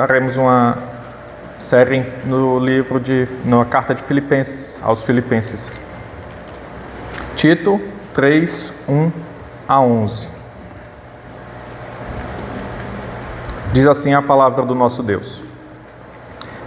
Faremos uma série na carta de Filipenses, aos Filipenses. Tito 3, 1 a 11. Diz assim a palavra do nosso Deus.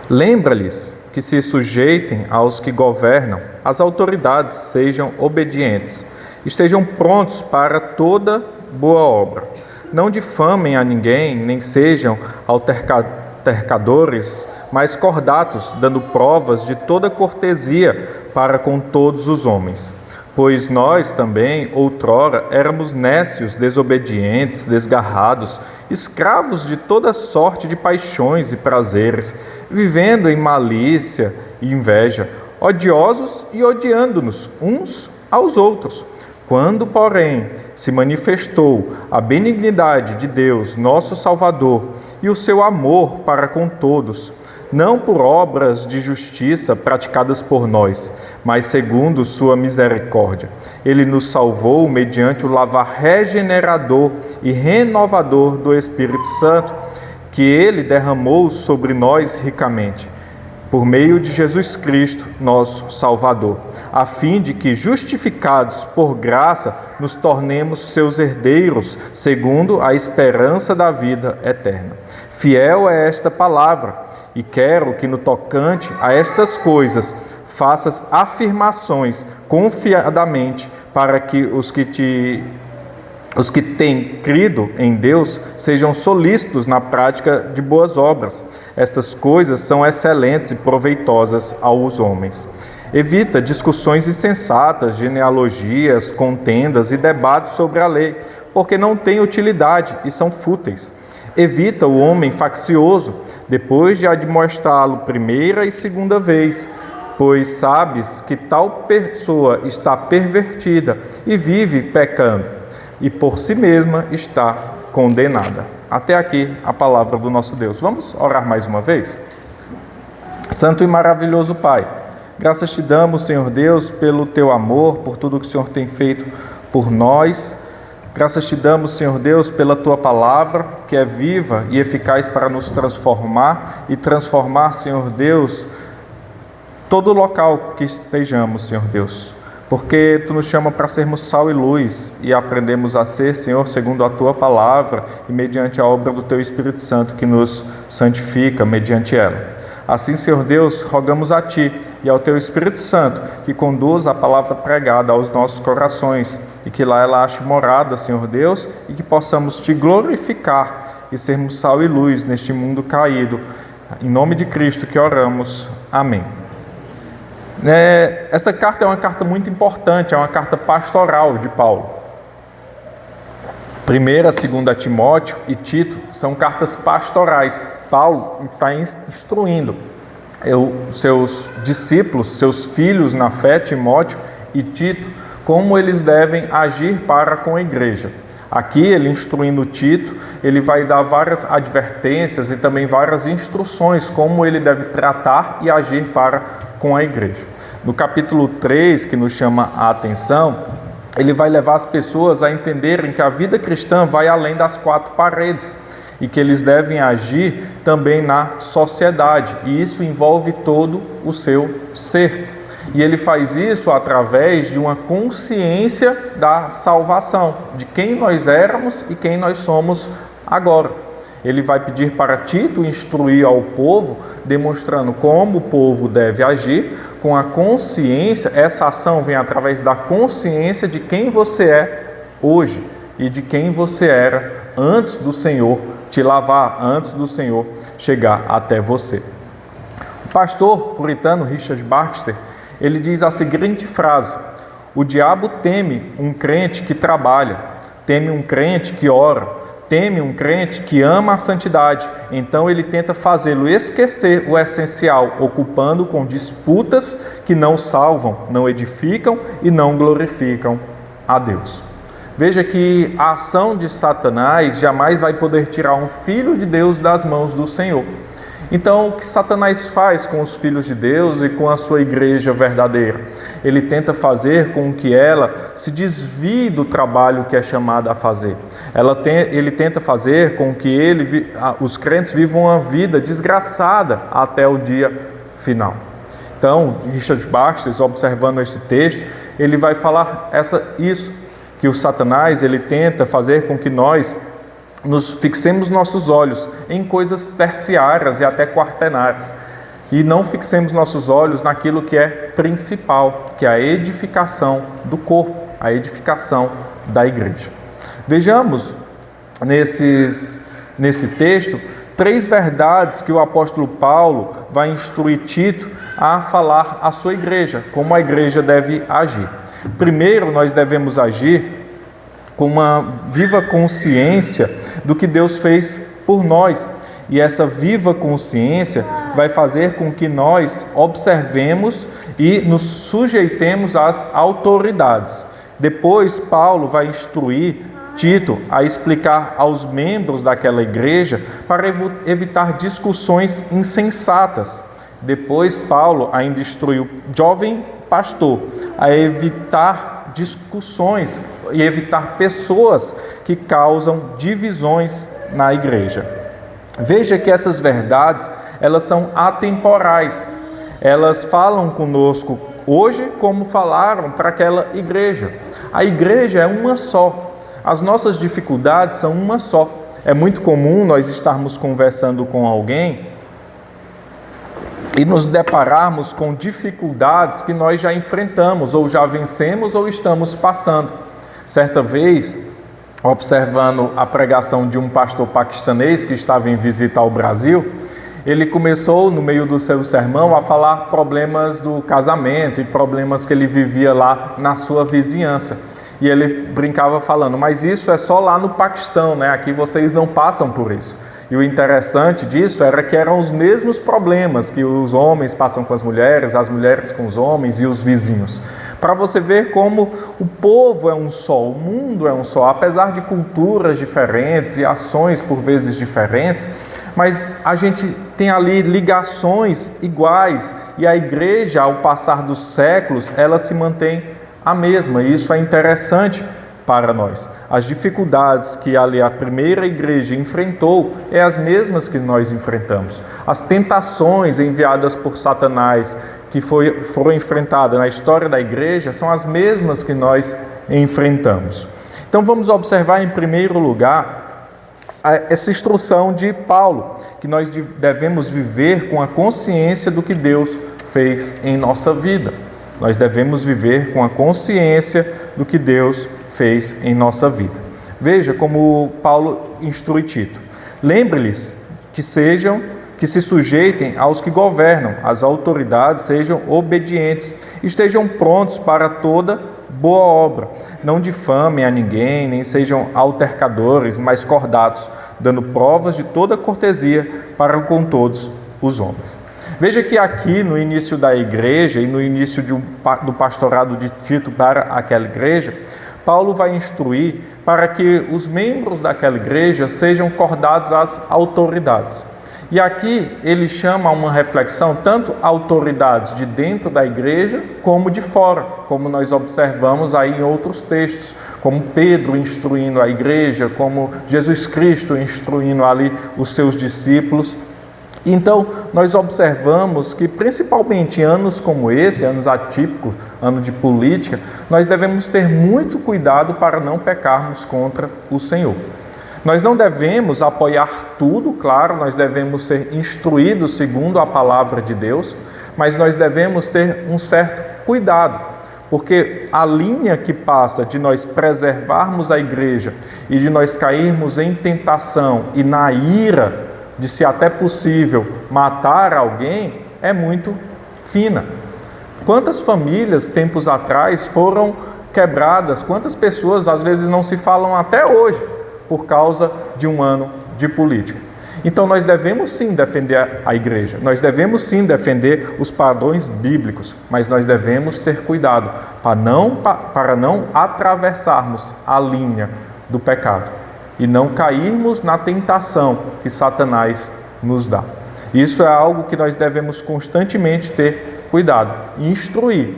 Lembra-lhes que se sujeitem aos que governam, as autoridades sejam obedientes, estejam prontos para toda boa obra. Não difamem a ninguém, nem sejam altercadores, mas cordatos, dando provas de toda cortesia para com todos os homens. Pois nós também, outrora, éramos nécios, desobedientes, desgarrados, escravos de toda sorte de paixões e prazeres, vivendo em malícia e inveja, odiosos e odiando-nos uns aos outros. Quando, porém, se manifestou a benignidade de Deus, nosso Salvador, e o seu amor para com todos, não por obras de justiça praticadas por nós, mas segundo sua misericórdia. Ele nos salvou mediante o lavar regenerador e renovador do Espírito Santo, que ele derramou sobre nós ricamente, por meio de Jesus Cristo, nosso Salvador, a fim de que, justificados por graça, nos tornemos seus herdeiros, segundo a esperança da vida eterna. Fiel é esta palavra, e quero que no tocante a estas coisas faças afirmações confiadamente, para que os que têm crido em Deus sejam solícitos na prática de boas obras. Estas coisas são excelentes e proveitosas aos homens. Evita discussões insensatas, genealogias, contendas e debates sobre a lei, porque não têm utilidade e são fúteis. Evita o homem faccioso, depois de admoestá-lo primeira e segunda vez, pois sabes que tal pessoa está pervertida e vive pecando, e por si mesma está condenada. Até aqui a palavra do nosso Deus. Vamos orar mais uma vez? Santo e maravilhoso Pai, graças te damos, Senhor Deus, pelo teu amor, por tudo que o Senhor tem feito por nós. Graças te damos, Senhor Deus, pela tua palavra, que é viva e eficaz para nos transformar e transformar, Senhor Deus, todo local que estejamos, Senhor Deus. Porque tu nos chama para sermos sal e luz e aprendemos a ser, Senhor, segundo a tua palavra e mediante a obra do teu Espírito Santo que nos santifica mediante ela. Assim, Senhor Deus, rogamos a Ti e ao Teu Espírito Santo que conduza a palavra pregada aos nossos corações e que lá ela ache morada, Senhor Deus, e que possamos Te glorificar e sermos sal e luz neste mundo caído. Em nome de Cristo que oramos. Amém. Essa carta é uma carta muito importante, é uma carta pastoral de Paulo. 1ª, 2ª Timóteo e Tito são cartas pastorais. Paulo está instruindo seus discípulos, seus filhos na fé, Timóteo e Tito, como eles devem agir para com a igreja. Aqui, ele instruindo Tito, ele vai dar várias advertências e também várias instruções como ele deve tratar e agir para com a igreja. No capítulo 3, que nos chama a atenção, ele vai levar as pessoas a entenderem que a vida cristã vai além das 4 paredes e que eles devem agir também na sociedade, e isso envolve todo o seu ser. E ele faz isso através de uma consciência da salvação, de quem nós éramos e quem nós somos agora. Ele vai pedir para Tito instruir ao povo, demonstrando como o povo deve agir, com a consciência. Essa ação vem através da consciência de quem você é hoje e de quem você era antes do Senhor te lavar, antes do Senhor chegar até você. O pastor puritano Richard Baxter, ele diz a seguinte frase: o diabo teme um crente que trabalha, teme um crente que ora, teme um crente que ama a santidade, então ele tenta fazê-lo esquecer o essencial, ocupando com disputas que não salvam, não edificam e não glorificam a Deus. Veja que a ação de Satanás jamais vai poder tirar um filho de Deus das mãos do Senhor. Então, o que Satanás faz com os filhos de Deus e com a sua igreja verdadeira? Ele tenta fazer com que ela se desvie do trabalho que é chamada a fazer. Ele tenta fazer com que os crentes vivam uma vida desgraçada até o dia final. Então, Richard Baxter, observando esse texto, ele vai falar isso, que o Satanás ele tenta fazer com que nós fixemos nossos olhos em coisas terciárias e até quaternárias, e não fixemos nossos olhos naquilo que é principal, que é a edificação do corpo, a edificação da igreja. Vejamos nesse texto 3 verdades que o apóstolo Paulo vai instruir Tito a falar à sua igreja, como a igreja deve agir. Primeiro, nós devemos agir com uma viva consciência do que Deus fez por nós. E essa viva consciência vai fazer com que nós observemos e nos sujeitemos às autoridades. Depois, Paulo vai instruir Tito a explicar aos membros daquela igreja para evitar discussões insensatas. Depois, Paulo ainda instruiu o jovem pastor a evitar discussões e evitar pessoas que causam divisões na igreja. Veja que essas verdades, elas são atemporais. Elas falam conosco hoje como falaram para aquela igreja. A igreja é uma só. As nossas dificuldades são uma só. É muito comum nós estarmos conversando com alguém e nos depararmos com dificuldades que nós já enfrentamos, ou já vencemos, ou estamos passando. Certa vez, observando a pregação de um pastor paquistanês que estava em visita ao Brasil, ele começou, no meio do seu sermão, a falar problemas do casamento e problemas que ele vivia lá na sua vizinhança. E ele brincava falando, mas isso é só lá no Paquistão, né? Aqui vocês não passam por isso. E o interessante disso era que eram os mesmos problemas que os homens passam com as mulheres com os homens e os vizinhos. Para você ver como o povo é um só, o mundo é um só, apesar de culturas diferentes e ações por vezes diferentes, mas a gente tem ali ligações iguais e a igreja, ao passar dos séculos, ela se mantém a mesma, e isso é interessante para nós. As dificuldades que ali a primeira igreja enfrentou é as mesmas que nós enfrentamos. As tentações enviadas por Satanás que foram enfrentadas na história da igreja são as mesmas que nós enfrentamos. Então vamos observar em primeiro lugar essa instrução de Paulo, que nós devemos viver com a consciência do que Deus fez em nossa vida. Nós devemos viver com a consciência do que Deus fez em nossa vida. Veja como Paulo instrui Tito. Lembre-lhes que se sujeitem aos que governam, as autoridades sejam obedientes, estejam prontos para toda boa obra. Não difamem a ninguém, nem sejam altercadores, mas cordatos, dando provas de toda cortesia para com todos os homens. Veja que aqui no início da igreja e no início do pastorado de Tito para aquela igreja, Paulo vai instruir para que os membros daquela igreja sejam cordados às autoridades. E aqui ele chama a uma reflexão tanto autoridades de dentro da igreja como de fora, como nós observamos aí em outros textos, como Pedro instruindo a igreja, como Jesus Cristo instruindo ali os seus discípulos. Então, nós observamos que, principalmente em anos como esse, anos atípicos, ano de política, nós devemos ter muito cuidado para não pecarmos contra o Senhor. Nós não devemos apoiar tudo, claro, nós devemos ser instruídos segundo a palavra de Deus, mas nós devemos ter um certo cuidado, porque a linha que passa de nós preservarmos a igreja e de nós cairmos em tentação e na ira, de se até possível matar alguém, é muito fina. Quantas famílias, tempos atrás, foram quebradas, quantas pessoas às vezes não se falam até hoje, por causa de um ano de política. Então nós devemos sim defender a igreja, nós devemos sim defender os padrões bíblicos, mas nós devemos ter cuidado para não atravessarmos a linha do pecado e não cairmos na tentação que Satanás nos dá. Isso é algo que nós devemos constantemente ter cuidado, instruir,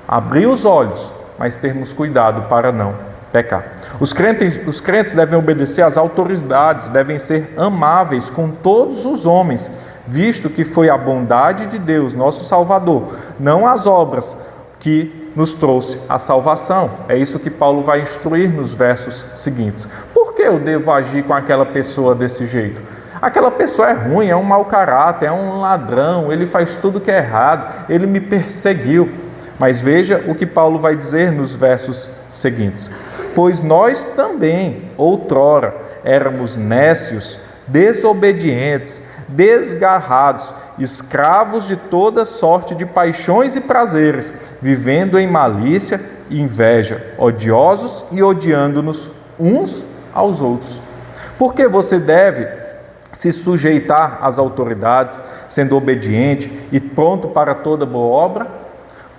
abrir os olhos, mas termos cuidado para não pecar. Os crentes devem obedecer às autoridades, devem ser amáveis com todos os homens, visto que foi a bondade de Deus, nosso Salvador, não as obras, que nos trouxe a salvação. É isso que Paulo vai instruir nos versos seguintes. Por que eu devo agir com aquela pessoa desse jeito? Aquela pessoa é ruim, é um mau caráter, é um ladrão, ele faz tudo que é errado, ele me perseguiu. Mas veja o que Paulo vai dizer nos versos seguintes. Pois nós também, outrora, éramos nécios, desobedientes, desgarrados, escravos de toda sorte de paixões e prazeres, vivendo em malícia e inveja, odiosos e odiando-nos uns aos outros. Por que você deve se sujeitar às autoridades, sendo obediente e pronto para toda boa obra?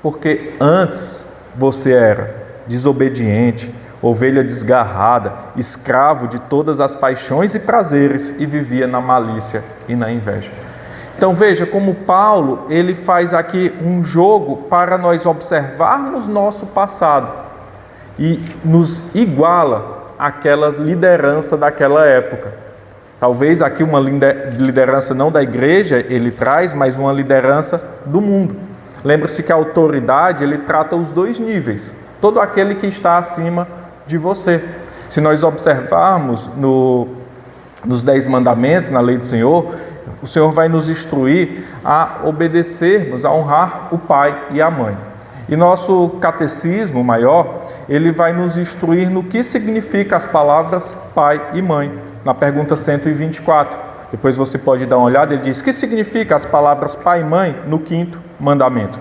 Porque antes você era desobediente, ovelha desgarrada, escravo de todas as paixões e prazeres e vivia na malícia e na inveja. Então veja como Paulo, ele faz aqui um jogo para nós observarmos nosso passado e nos iguala àquela liderança daquela época. Talvez aqui uma liderança não da igreja ele traz, mas uma liderança do mundo. Lembre-se que a autoridade, ele trata os dois níveis, todo aquele que está acima de você. Se nós observarmos nos 10 mandamentos, na lei do Senhor, o Senhor vai nos instruir a obedecermos, a honrar o pai e a mãe. E nosso catecismo maior, ele vai nos instruir no que significa as palavras pai e mãe, na pergunta 124. Depois você pode dar uma olhada, ele diz, o que significa as palavras pai e mãe no 5º mandamento?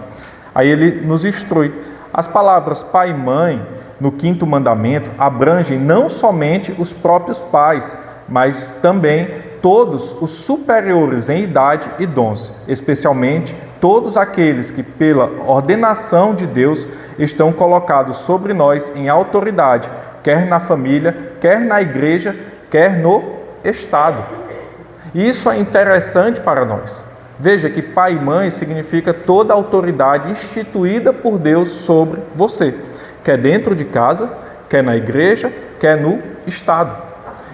Aí ele nos instrui. As palavras pai e mãe no 5º mandamento abrangem não somente os próprios pais, mas também todos os superiores em idade e dons, especialmente todos aqueles que, pela ordenação de Deus, estão colocados sobre nós em autoridade, quer na família, quer na igreja, quer no Estado. E isso é interessante para nós. Veja que pai e mãe significa toda a autoridade instituída por Deus sobre você, quer dentro de casa, quer na igreja, quer no Estado.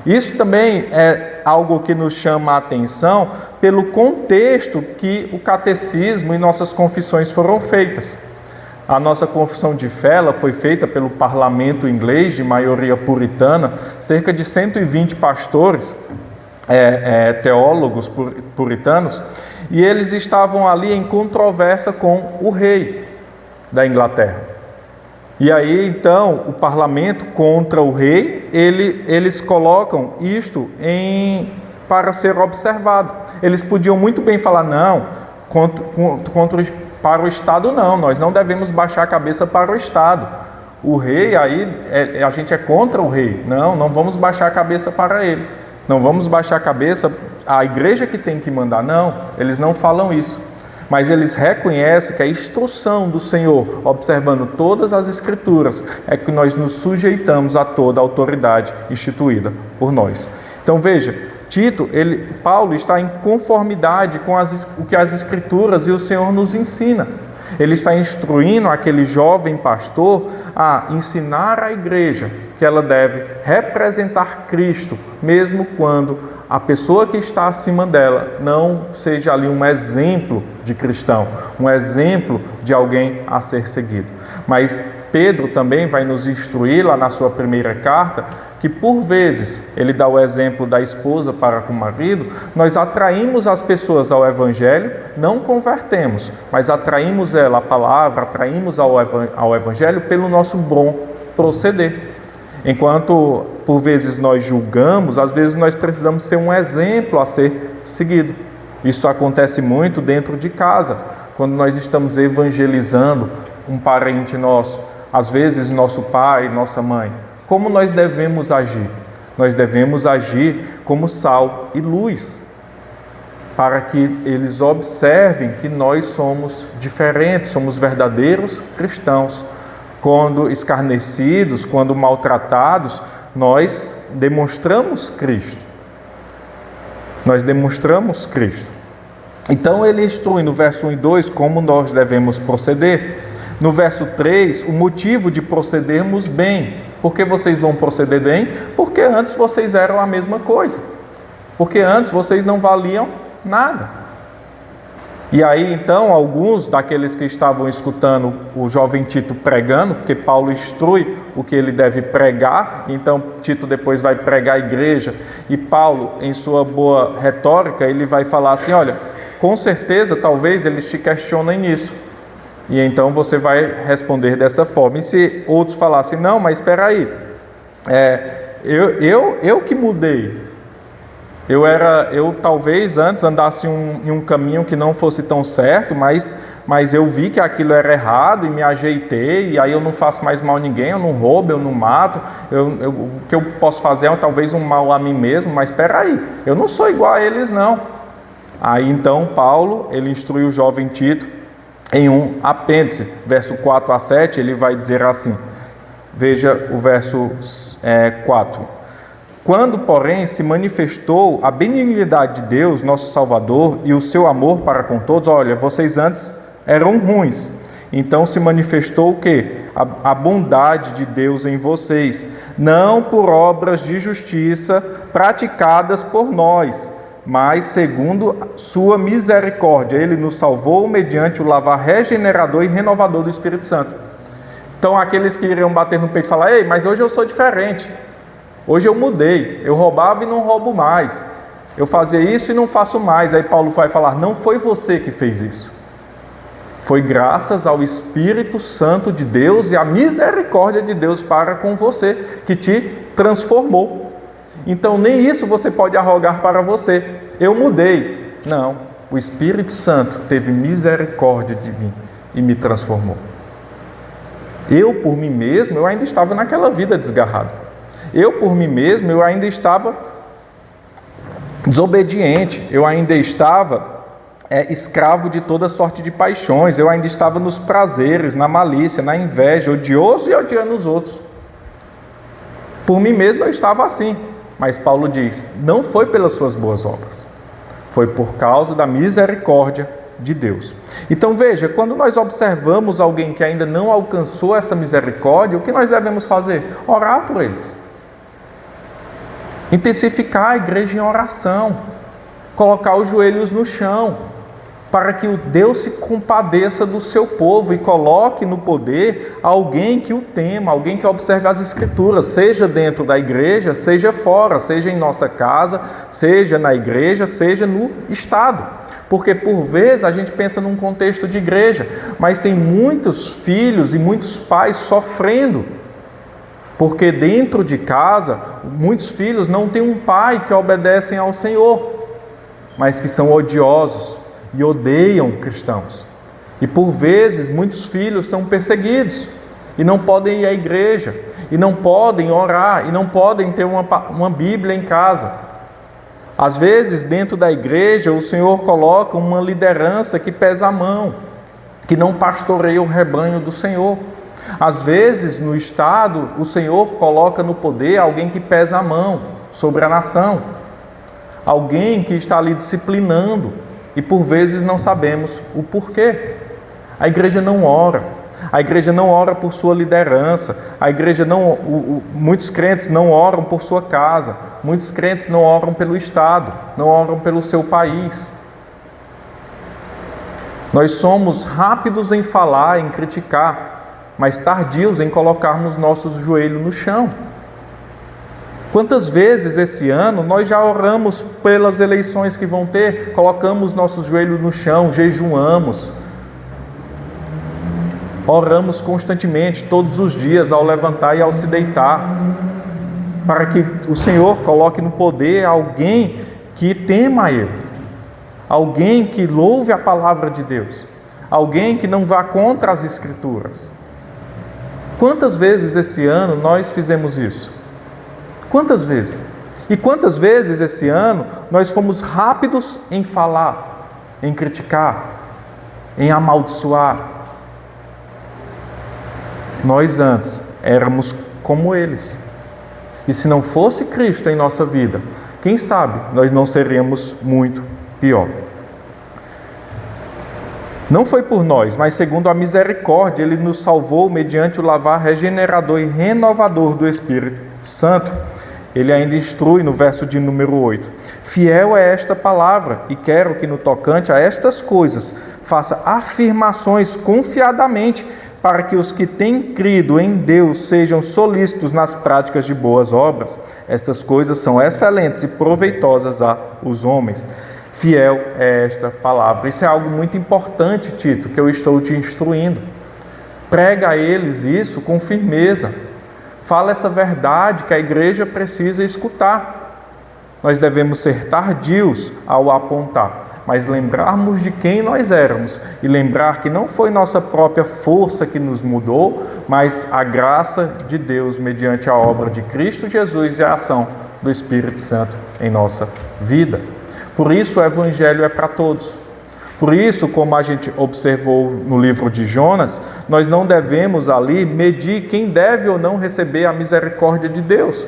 Isso também é algo que nos chama a atenção pelo contexto que o catecismo e nossas confissões foram feitas. A nossa confissão de fé ela foi feita pelo parlamento inglês, de maioria puritana, cerca de 120 pastores, teólogos puritanos, e eles estavam ali em controvérsia com o rei da Inglaterra. E aí, então, o parlamento contra o rei, eles colocam isto para ser observado. Eles podiam muito bem falar, não, para o Estado não, nós não devemos baixar a cabeça para o Estado. O rei, aí, a gente é contra o rei. Não vamos baixar a cabeça para ele. Não vamos baixar a cabeça, a igreja que tem que mandar. Não, eles não falam isso. Mas eles reconhecem que a instrução do Senhor, observando todas as Escrituras, é que nós nos sujeitamos a toda a autoridade instituída por nós. Então veja, Paulo está em conformidade com o que as Escrituras e o Senhor nos ensina. Ele está instruindo aquele jovem pastor a ensinar a igreja que ela deve representar Cristo, mesmo quando a pessoa que está acima dela não seja ali um exemplo de cristão, um exemplo de alguém a ser seguido. Mas Pedro também vai nos instruir lá na sua primeira carta, que por vezes ele dá o exemplo da esposa para com o marido, nós atraímos as pessoas ao Evangelho, não convertemos, mas atraímos ela à palavra, atraímos ao Evangelho pelo nosso bom proceder. Enquanto por vezes nós julgamos, às vezes nós precisamos ser um exemplo a ser seguido. Isso acontece muito dentro de casa, quando nós estamos evangelizando um parente nosso, às vezes nosso pai, nossa mãe. Como nós devemos agir? Nós devemos agir como sal e luz, para que eles observem que nós somos diferentes, somos verdadeiros cristãos. Quando escarnecidos, quando maltratados, nós demonstramos Cristo. Nós demonstramos Cristo. Então ele instrui no verso 1 e 2 como nós devemos proceder. No verso 3, o motivo de procedermos bem. Por que vocês vão proceder bem? Porque antes vocês eram a mesma coisa. Porque antes vocês não valiam nada. E aí então alguns daqueles que estavam escutando o jovem Tito pregando, porque Paulo instrui o que ele deve pregar, então Tito depois vai pregar a igreja, e Paulo, em sua boa retórica, ele vai falar assim: olha, com certeza talvez eles te questionem nisso. E então você vai responder dessa forma. E se outros falassem: não, mas espera aí, eu que mudei. Eu talvez antes andasse em um caminho que não fosse tão certo, mas eu vi que aquilo era errado e me ajeitei, e aí eu não faço mais mal a ninguém, eu não roubo, eu não mato, o que eu posso fazer é talvez um mal a mim mesmo, mas espera aí, eu não sou igual a eles não. Aí então Paulo, ele instrui o jovem Tito em um apêndice, verso 4 a 7, ele vai dizer assim, veja o verso 4. Quando, porém, se manifestou a benignidade de Deus, nosso Salvador, e o seu amor para com todos, olha, vocês antes eram ruins, então se manifestou o quê? A bondade de Deus em vocês, não por obras de justiça praticadas por nós, mas segundo sua misericórdia. Ele nos salvou mediante o lavar regenerador e renovador do Espírito Santo. Então aqueles que iriam bater no peito e falar: ei, mas hoje eu sou diferente. Hoje eu mudei, eu roubava e não roubo mais, eu fazia isso e não faço mais. Aí Paulo vai falar: não foi você que fez isso, foi graças ao Espírito Santo de Deus e à misericórdia de Deus para com você, que te transformou. Então nem isso você pode arrogar para você: eu mudei. Não, o Espírito Santo teve misericórdia de mim e me transformou. Eu por mim mesmo, eu ainda estava naquela vida desgarrada. Eu, por mim mesmo, eu ainda estava desobediente, eu ainda estava escravo de toda sorte de paixões, eu ainda estava nos prazeres, na malícia, na inveja, odioso e odiando os outros. Por mim mesmo eu estava assim, mas Paulo diz: não foi pelas suas boas obras, foi por causa da misericórdia de Deus. Então veja, quando nós observamos alguém que ainda não alcançou essa misericórdia, o que nós devemos fazer? Orar por eles. Intensificar a igreja em oração, colocar os joelhos no chão, para que o Deus se compadeça do seu povo e coloque no poder alguém que o tema, alguém que observe as Escrituras, seja dentro da igreja, seja fora, seja em nossa casa, seja na igreja, seja no Estado. Porque por vezes a gente pensa num contexto de igreja, mas tem muitos filhos e muitos pais sofrendo, porque dentro de casa, muitos filhos não têm um pai que obedecem ao Senhor, mas que são odiosos e odeiam cristãos. E por vezes, muitos filhos são perseguidos e não podem ir à igreja, e não podem orar, e não podem ter uma Bíblia em casa. Às vezes, dentro da igreja, o Senhor coloca uma liderança que pesa a mão, que não pastoreia o rebanho do Senhor. Às vezes, no Estado, o Senhor coloca no poder alguém que pesa a mão sobre a nação, alguém que está ali disciplinando, e por vezes não sabemos o porquê. A igreja não ora, a igreja não ora por sua liderança, a igreja muitos crentes não oram por sua casa, muitos crentes não oram pelo Estado, não oram pelo seu país. Nós somos rápidos em falar, em criticar, mas tardios em colocarmos nossos joelhos no chão. Quantas vezes esse ano nós já oramos pelas eleições que vão ter, colocamos nossos joelhos no chão, jejuamos, oramos constantemente, todos os dias, ao levantar e ao se deitar, para que o Senhor coloque no poder alguém que tema Ele, alguém que louve a palavra de Deus, alguém que não vá contra as Escrituras. Quantas vezes esse ano nós fizemos isso? Quantas vezes? E quantas vezes esse ano nós fomos rápidos em falar, em criticar, em amaldiçoar? Nós antes éramos como eles. E se não fosse Cristo em nossa vida, quem sabe nós não seríamos muito pior. Não foi por nós, mas segundo a misericórdia, Ele nos salvou mediante o lavar regenerador e renovador do Espírito Santo. Ele ainda instrui no verso de número 8. Fiel é esta palavra, e quero que no tocante a estas coisas faça afirmações confiadamente, para que os que têm crido em Deus sejam solícitos nas práticas de boas obras. Estas coisas são excelentes e proveitosas aos homens. Fiel é esta palavra. Isso é algo muito importante, Tito, que eu estou te instruindo. Prega a eles isso com firmeza. Fala essa verdade que a igreja precisa escutar. Nós devemos ser tardios ao apontar, mas lembrarmos de quem nós éramos e lembrar que não foi nossa própria força que nos mudou, mas a graça de Deus mediante a obra de Cristo Jesus e a ação do Espírito Santo em nossa vida. Por isso o Evangelho é para todos. Por isso, como a gente observou no livro de Jonas, nós não devemos ali medir quem deve ou não receber a misericórdia de Deus.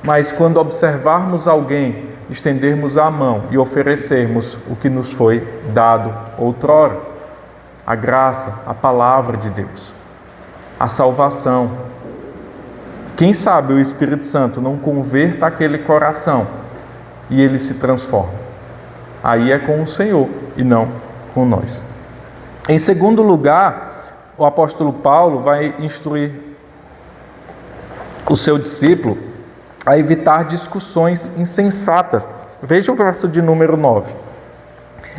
Mas quando observarmos alguém, estendermos a mão e oferecermos o que nos foi dado outrora. A graça, a palavra de Deus, a salvação. Quem sabe o Espírito Santo não converta aquele coração e ele se transforma. Aí é com o Senhor e não com nós. Em segundo lugar, o apóstolo Paulo vai instruir o seu discípulo a evitar discussões insensatas. Veja o verso de número 9.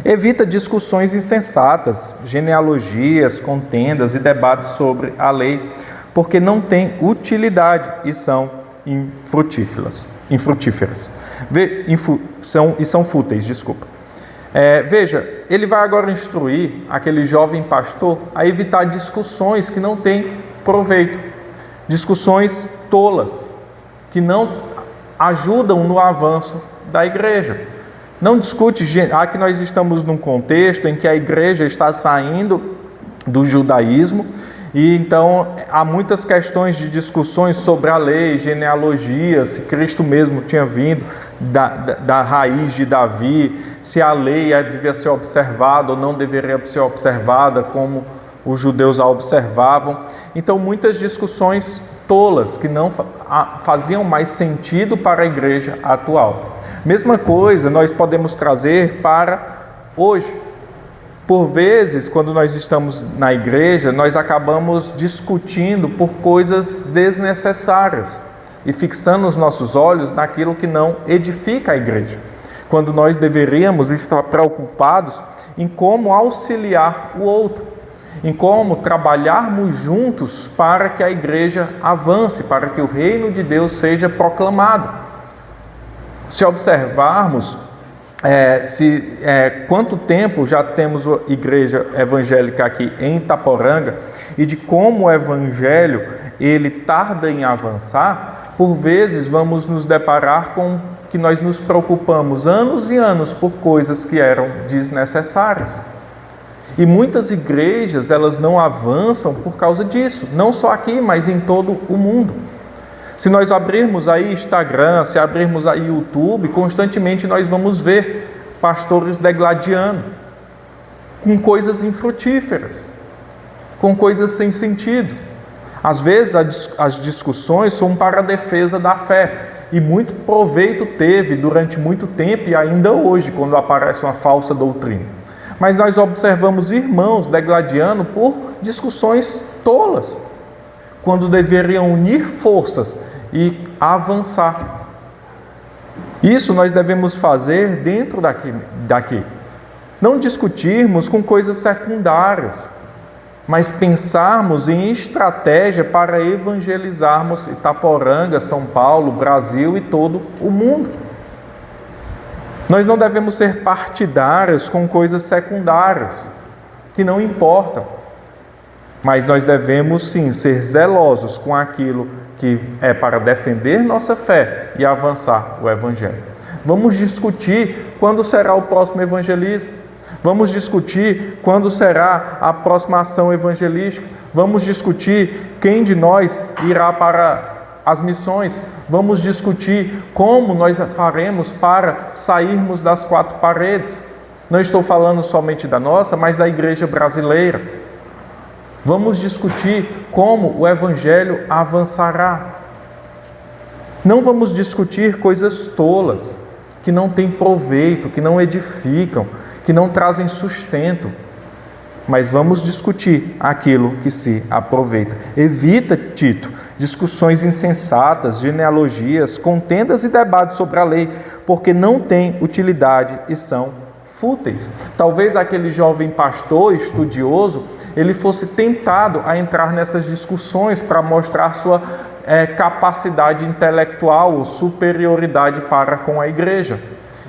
Evita discussões insensatas, genealogias, contendas e debates sobre a lei, porque não têm utilidade e são infrutíferas. São fúteis, desculpa. Veja, ele vai agora instruir aquele jovem pastor a evitar discussões que não têm proveito, discussões tolas, que não ajudam no avanço da igreja. Não discute, aqui nós estamos num contexto em que a igreja está saindo do judaísmo, e então há muitas questões de discussões sobre a lei, genealogia, se Cristo mesmo tinha vindo da raiz de Davi, se a lei devia ser observada ou não deveria ser observada, como os judeus a observavam. Então muitas discussões tolas que não faziam mais sentido para a igreja atual. Mesma coisa nós podemos trazer para hoje. Por vezes, quando nós estamos na igreja, nós acabamos discutindo por coisas desnecessárias e fixando os nossos olhos naquilo que não edifica a igreja, quando nós deveríamos estar preocupados em como auxiliar o outro, em como trabalharmos juntos para que a igreja avance, para que o reino de Deus seja proclamado. Se observarmos quanto tempo já temos a igreja evangélica aqui em Itaporanga e de como o evangelho ele tarda em avançar, por vezes vamos nos deparar com que nós nos preocupamos anos e anos por coisas que eram desnecessárias. E muitas igrejas elas não avançam por causa disso, não só aqui, mas em todo o mundo. Se nós abrirmos aí Instagram, se abrirmos aí YouTube, constantemente nós vamos ver pastores degladiando com coisas infrutíferas, com coisas sem sentido. Às vezes as discussões são para a defesa da fé, e muito proveito teve durante muito tempo e ainda hoje, quando aparece uma falsa doutrina. Mas nós observamos irmãos degladiando por discussões tolas, quando deveriam unir forças e avançar. Isso nós devemos fazer dentro daqui. Não discutirmos com coisas secundárias, mas pensarmos em estratégia para evangelizarmos Itaporanga, São Paulo, Brasil e todo o mundo. Nós não devemos ser partidários com coisas secundárias, que não importam. Mas nós devemos sim ser zelosos com aquilo que é para defender nossa fé e avançar o Evangelho. Vamos discutir quando será o próximo evangelismo. Vamos discutir quando será a próxima ação evangelística. Vamos discutir quem de nós irá para as missões. Vamos discutir como nós faremos para sairmos das quatro paredes. Não estou falando somente da nossa, mas da igreja brasileira. Vamos discutir como o evangelho avançará. Não vamos discutir coisas tolas, que não têm proveito, que não edificam, que não trazem sustento. Mas vamos discutir aquilo que se aproveita. Evita, Tito, discussões insensatas, genealogias, contendas e debates sobre a lei, porque não têm utilidade e são fúteis. Talvez aquele jovem pastor estudioso, ele fosse tentado a entrar nessas discussões para mostrar sua capacidade intelectual ou superioridade para com a igreja.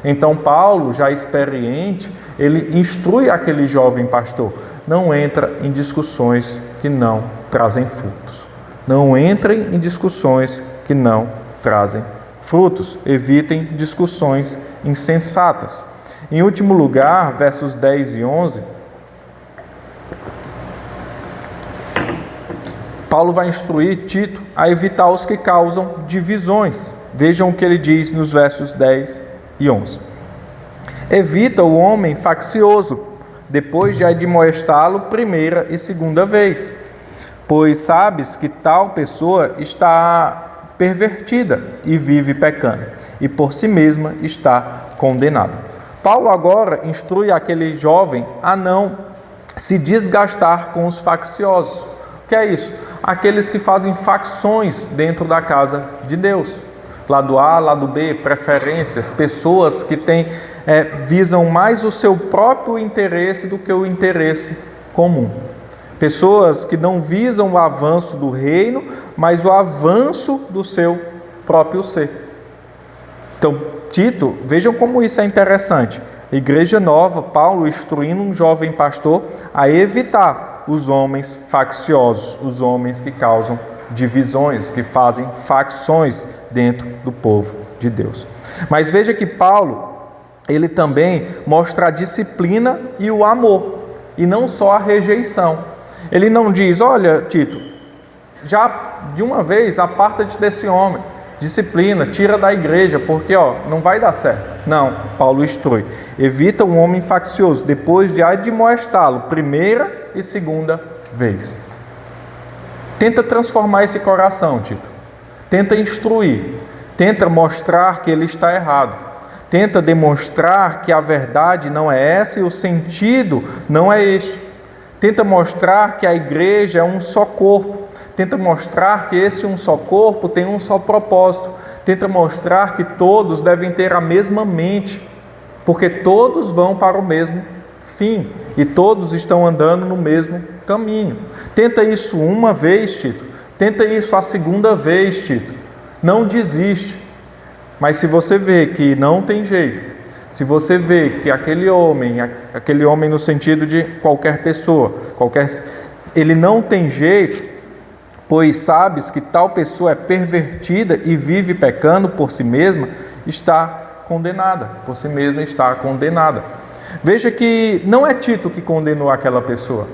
Então Paulo, já experiente, ele instrui aquele jovem pastor: não entra em discussões que não trazem frutos. Não entrem em discussões que não trazem frutos. Evitem discussões insensatas. Em último lugar, versos 10 e 11, Paulo vai instruir Tito a evitar os que causam divisões. Vejam o que ele diz nos versos 10 e 11. Evita o homem faccioso, depois de admoestá-lo primeira e segunda vez, pois sabes que tal pessoa está pervertida e vive pecando, e por si mesma está condenada. Paulo agora instrui aquele jovem a não se desgastar com os facciosos. O que é isso? Aqueles que fazem facções dentro da casa de Deus. Lado A, lado B, preferências, pessoas que visam mais o seu próprio interesse do que o interesse comum. Pessoas que não visam o avanço do reino, mas o avanço do seu próprio ser. Então, Tito, vejam como isso é interessante. Igreja Nova, Paulo instruindo um jovem pastor a evitar os homens facciosos, os homens que causam divisões, que fazem facções dentro do povo de Deus. Mas veja que Paulo, ele também mostra a disciplina e o amor, e não só a rejeição. Ele não diz: olha, Tito, já de uma vez aparta-te desse homem, disciplina, tira da igreja, porque não vai dar certo. Não, Paulo instrui: evita um homem faccioso, depois de admoestá-lo primeira e segunda vez. Tenta transformar esse coração, Tito. Tenta instruir. Tenta mostrar que ele está errado. Tenta demonstrar que a verdade não é essa e o sentido não é este. Tenta mostrar que a igreja é um só corpo. Tenta mostrar que esse um só corpo tem um só propósito. Tenta mostrar que todos devem ter a mesma mente, porque todos vão para o mesmo fim e todos estão andando no mesmo caminho. Tenta isso uma vez, Tito. Tenta isso a segunda vez, Tito. Não desiste. Mas se você vê que não tem jeito, se você vê que aquele homem no sentido de qualquer pessoa, ele não tem jeito, pois sabes que tal pessoa é pervertida e vive pecando por si mesma, está condenada. Por si mesma está condenada. Veja que não é Tito que condenou aquela pessoa.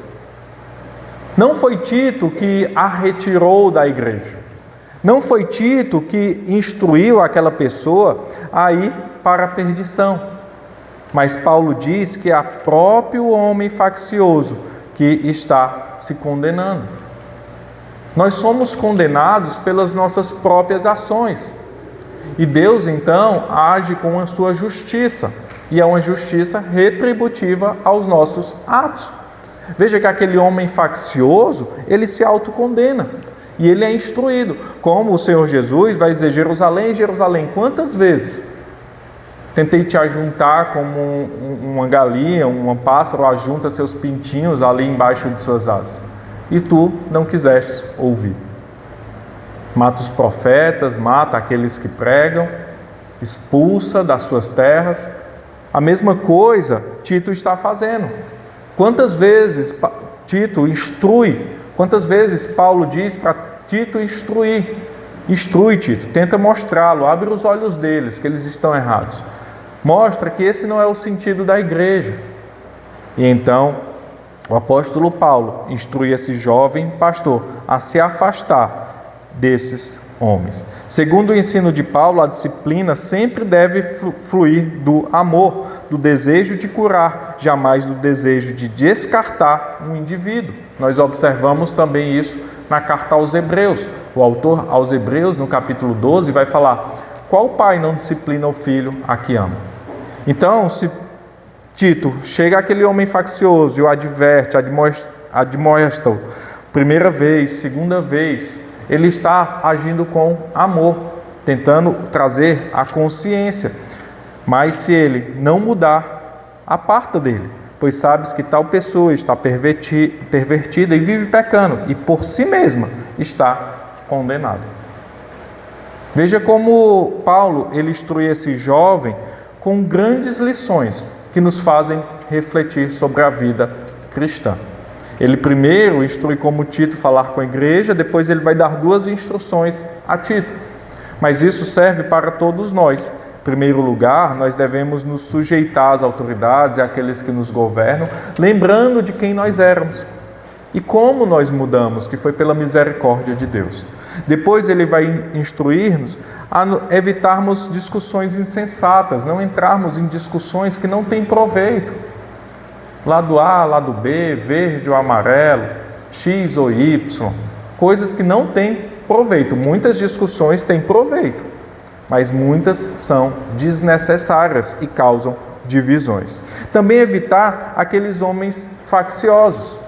Não foi Tito que a retirou da igreja. Não foi Tito que instruiu aquela pessoa a ir para a perdição. Mas Paulo diz que é o próprio homem faccioso que está se condenando. Nós somos condenados pelas nossas próprias ações. E Deus, então, age com a sua justiça. E é uma justiça retributiva aos nossos atos. Veja que aquele homem faccioso, ele se autocondena. E ele é instruído. Como o Senhor Jesus vai dizer: Jerusalém, Jerusalém, quantas vezes tentei te ajuntar como uma galinha, um pássaro ajunta seus pintinhos ali embaixo de suas asas, e tu não quiseste ouvir. Mata os profetas, mata aqueles que pregam, expulsa das suas terras. A mesma coisa Tito está fazendo. Quantas vezes Tito instrui, quantas vezes Paulo diz para Tito instruir? Instrui, Tito, tenta mostrá-lo, abre os olhos deles que eles estão errados. Mostra que esse não é o sentido da igreja. E então o apóstolo Paulo instrui esse jovem pastor a se afastar desses homens. Segundo o ensino de Paulo, a disciplina sempre deve fluir do amor, do desejo de curar, jamais do desejo de descartar um indivíduo. Nós observamos também isso na carta aos Hebreus. O autor aos Hebreus, no capítulo 12, vai falar: qual pai não disciplina o filho a que ama? Então, se Tito chega aquele homem faccioso e o adverte, admoesta-o, primeira vez, segunda vez, ele está agindo com amor, tentando trazer a consciência. Mas se ele não mudar, aparta dele, pois sabes que tal pessoa está pervertida e vive pecando, e por si mesma está condenada. Veja como Paulo ele instrui esse jovem com grandes lições que nos fazem refletir sobre a vida cristã. Ele primeiro instrui como Tito falar com a igreja, depois ele vai dar 2 instruções a Tito. Mas isso serve para todos nós. Em primeiro lugar, nós devemos nos sujeitar às autoridades e àqueles que nos governam, lembrando de quem nós éramos e como nós mudamos, que foi pela misericórdia de Deus. Depois ele vai instruir-nos a evitarmos discussões insensatas, não entrarmos em discussões que não têm proveito. Lado A, lado B, verde ou amarelo, X ou Y, coisas que não têm proveito. Muitas discussões têm proveito, mas muitas são desnecessárias e causam divisões. Também evitar aqueles homens facciosos,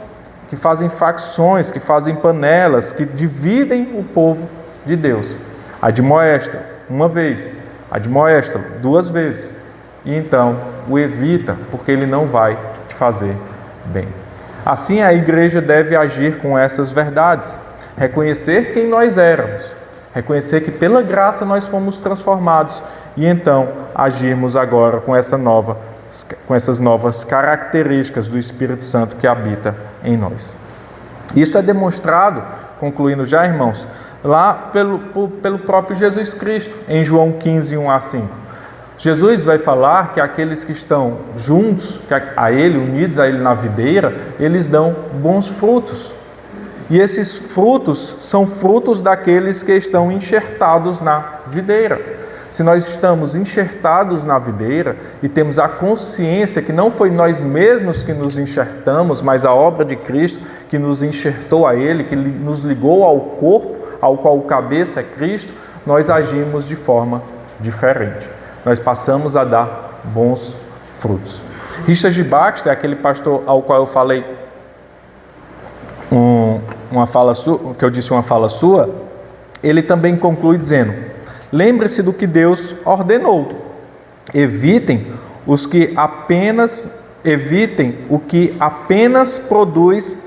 que fazem facções, que fazem panelas, que dividem o povo de Deus. Admoesta uma vez, admoesta 2 vezes, e então o evita, porque ele não vai te fazer bem. Assim a igreja deve agir com essas verdades, reconhecer quem nós éramos, reconhecer que pela graça nós fomos transformados, e então agirmos agora com essas novas características do Espírito Santo que habita em nós. Isso é demonstrado, concluindo já, irmãos, lá pelo próprio Jesus Cristo, em João 15, 1 a 5. Jesus vai falar que aqueles que estão juntos a Ele, unidos a Ele na videira, eles dão bons frutos. E esses frutos são frutos daqueles que estão enxertados na videira. Se nós estamos enxertados na videira e temos a consciência que não foi nós mesmos que nos enxertamos, mas a obra de Cristo que nos enxertou a Ele, que nos ligou ao corpo, ao qual o cabeça é Cristo, nós agimos de forma diferente. Nós passamos a dar bons frutos. Richard Baxter, aquele pastor ao qual eu falei uma fala sua, ele também conclui dizendo: lembre-se do que Deus ordenou. Evitem o que apenas produz